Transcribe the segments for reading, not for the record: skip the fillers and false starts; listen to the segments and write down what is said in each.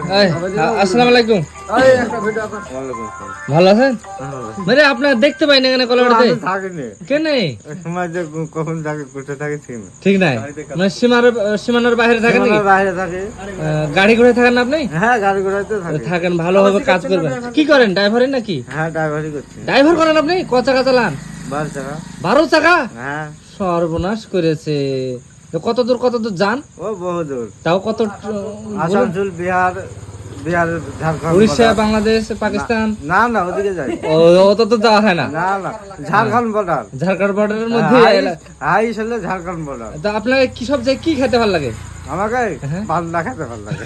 আসসালামু আলাইকুম। ভালো আছেন? মানে আপনার দেখতে পাই না এখানে কলাবাড়িতে কেন? কখন থাকে কোথায় থাকে ঠিক নাই, মানে সীমানার বাইরে থাকেন নাকি? বাইরে থাকে। গাড়ি ঘোড়ায় থাকেন না আপনি? হ্যাঁ, গাড়ি ঘোড়াতে থাকে। থাকেন, ভালোভাবে কাজ করবেন। কি করেন, ড্রাইভারের নাকি? হ্যাঁ, ড্রাইভারই করছি। ড্রাইভার করেন আপনি? কত চাকা চালান? 12 টাকা। 12 চাকা? হ্যাঁ। সর্বনাশ করেছে। কত দূর যান? ও বহু দূর। তাও কত? আসানসোল, বিহার, ঝাড়খণ্ড, উড়িষ্যা, বাংলাদেশ, পাকিস্তান? না না, ওদিকে যাই। অত তো যাওয়া হয় না। না না, ঝাড়খণ্ড বর্ডার। ঝাড়খণ্ড বর্ডারের মধ্যে হলে ঝাড়খণ্ড বর্ডার। তো আপনাকে কি সব জায়গায় কি খেতে ভালো লাগে? আমাকে পান্ডা খেতে ভালো লাগে।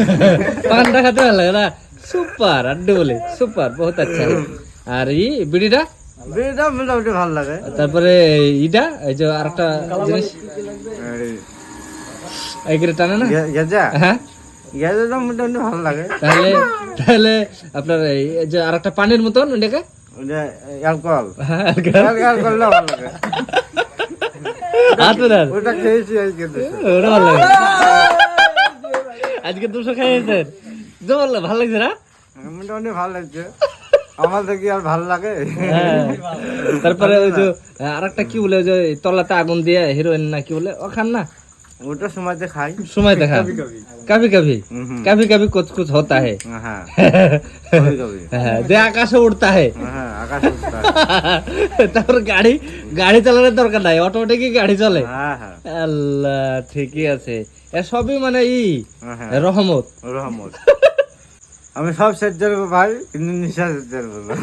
পান্ডা খেতে ভালো লাগে না? সুপার, আড্ডে বলে সুপার, বহুত আচ্ছা। আর বিড়িটা? বিড়িটা মোটামুটি ভালো লাগে। তারপরে এই যে আরেকটা জিনিস এইগুলো টানে না? গেজা? হ্যাঁ, গেজাটা মোটামুটি ভালো লাগে। তাহলে আপনার এই যে আরেকটা পানির মতন ওটাকে? ওটা অ্যালকোহল। অ্যালকোহলটা ভালো লাগে। ওটা খেয়েছি আজকে। ওটা ভালো লাগে। আজকে 200 খাইয়েছেন? ভালো লাগছে না? মোটামুটি ভালো লাগছে। আমার দেখি আর ভালো লাগে। তারপরে ওই যে আরেকটা কি বলে, ওই যে তলাতে আগুন দিয়ে হিরোইন না কি বলে, ও খান না? ওটা সময়তে খাই। সময়তে খান? कभी कभी कुछ कुछ होता है। যে আকাশে উড়তা है। তারপর গাড়ি চালানোর দরকার নাই, অটোমেটিক গাড়ি চলে। আল্লাহ, ঠিকই আছে। সবই মানে রহমত। আমি সব সেট করবো ভাই, কিন্তু নিশা সেট করবো না।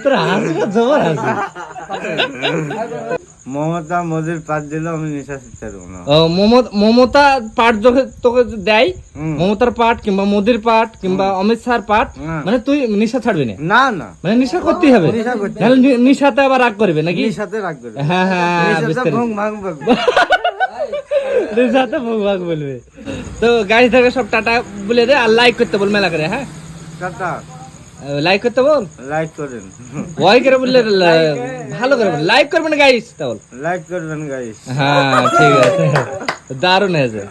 তোর হাসি জবর হাসি। মমতা মোদির পাঠ দিল, আমি নিশা সেট করবো না। মমতা পাঠ তোকে দেয়, মমতার পাঠ কিংবা মোদির পাঠ কিংবা অমিত শাহর পাঠ, মানে তুই নিশা ছাড়বি না? না না, মানে নিশা করতেই হবে। নিশাতে আবার রাগ করবে নাকি? নিশাতে রাগ করবে। হ্যাঁ হ্যাঁ, নিশাতে ভং ভাঙ বলবে। নিশাতে ভং ভাঙ বলবে। তো গাড়ি থেকে সব টাটা বলে দে, আর লাইক করতে বল মেলা করে। হ্যাঁ, টাটা। লাইক করতে বল। লাইক করেন। ওই করে বললে ভালো করে বল, লাইক করবেন গাইস। তাহলে লাইক করবেন গাইস। হ্যাঁ, ঠিক আছে, দারুণ হয়েছে।